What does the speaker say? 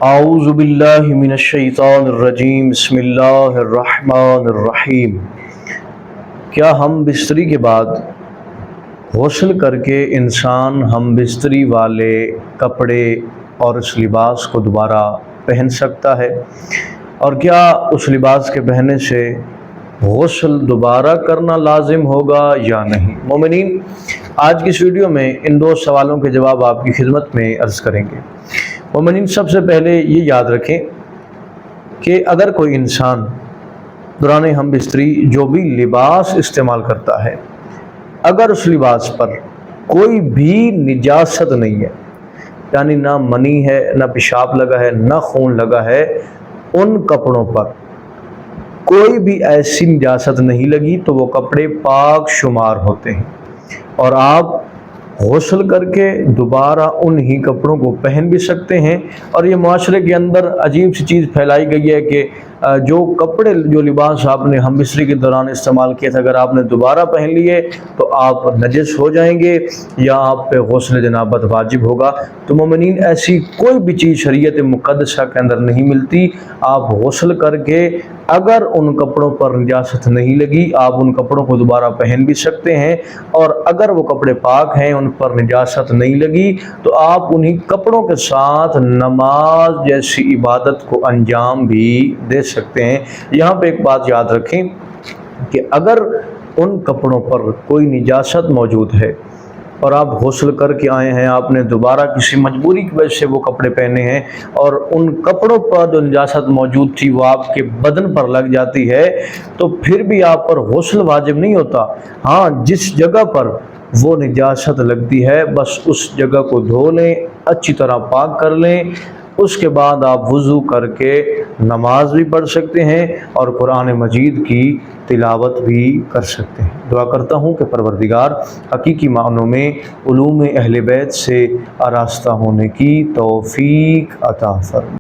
اعوذ باللہ من الشیطان الرجیم، بسم اللہ الرحمن الرحیم۔ کیا ہم بستری کے بعد غسل کر کے انسان ہم بستری والے کپڑے اور اس لباس کو دوبارہ پہن سکتا ہے؟ اور کیا اس لباس کے پہننے سے غسل دوبارہ کرنا لازم ہوگا یا نہیں؟ مومنین، آج کی اس ویڈیو میں ان دو سوالوں کے جواب آپ کی خدمت میں عرض کریں گے۔ مومنین، سب سے پہلے یہ یاد رکھیں کہ اگر کوئی انسان دوران ہم بستری جو بھی لباس استعمال کرتا ہے، اگر اس لباس پر کوئی بھی نجاست نہیں ہے، یعنی نہ منی ہے، نہ پیشاب لگا ہے، نہ خون لگا ہے، ان کپڑوں پر کوئی بھی ایسی نجاست نہیں لگی تو وہ کپڑے پاک شمار ہوتے ہیں اور آپ غسل کر کے دوبارہ انہی کپڑوں کو پہن بھی سکتے ہیں۔ اور یہ معاشرے کے اندر عجیب سی چیز پھیلائی گئی ہے کہ جو کپڑے جو لباس آپ نے ہم بستری کے دوران استعمال کیے تھے، اگر آپ نے دوبارہ پہن لیے تو آپ نجس ہو جائیں گے یا آپ پہ غسل جنابت واجب ہوگا۔ تو مومنین، ایسی کوئی بھی چیز شریعت مقدسہ کے اندر نہیں ملتی۔ آپ غسل کر کے اگر ان کپڑوں پر نجاست نہیں لگی، آپ ان کپڑوں کو دوبارہ پہن بھی سکتے ہیں، اور اگر وہ کپڑے پاک ہیں، ان پر نجاست نہیں لگی، تو آپ انہی کپڑوں کے ساتھ نماز جیسی عبادت کو انجام بھی دے سکتے ہیں۔ یہاں پہ ایک بات یاد رکھیں کہ اگر ان کپڑوں پر کوئی نجاست موجود ہے اور آپ غسل کر کے آئے ہیں، آپ نے دوبارہ کسی مجبوری کی وجہ سے وہ کپڑے پہنے ہیں اور ان کپڑوں پر جو نجاست موجود تھی وہ آپ کے بدن پر لگ جاتی ہے، تو پھر بھی آپ پر غسل واجب نہیں ہوتا۔ ہاں، جس جگہ پر وہ نجاست لگتی ہے بس اس جگہ کو دھو لیں، اچھی طرح پاک کر لیں، اس کے بعد آپ وضو کر کے نماز بھی پڑھ سکتے ہیں اور قرآن مجید کی تلاوت بھی کر سکتے ہیں۔ دعا کرتا ہوں کہ پروردگار حقیقی معنوں میں علوم اہل بیت سے آراستہ ہونے کی توفیق عطا فرمائے۔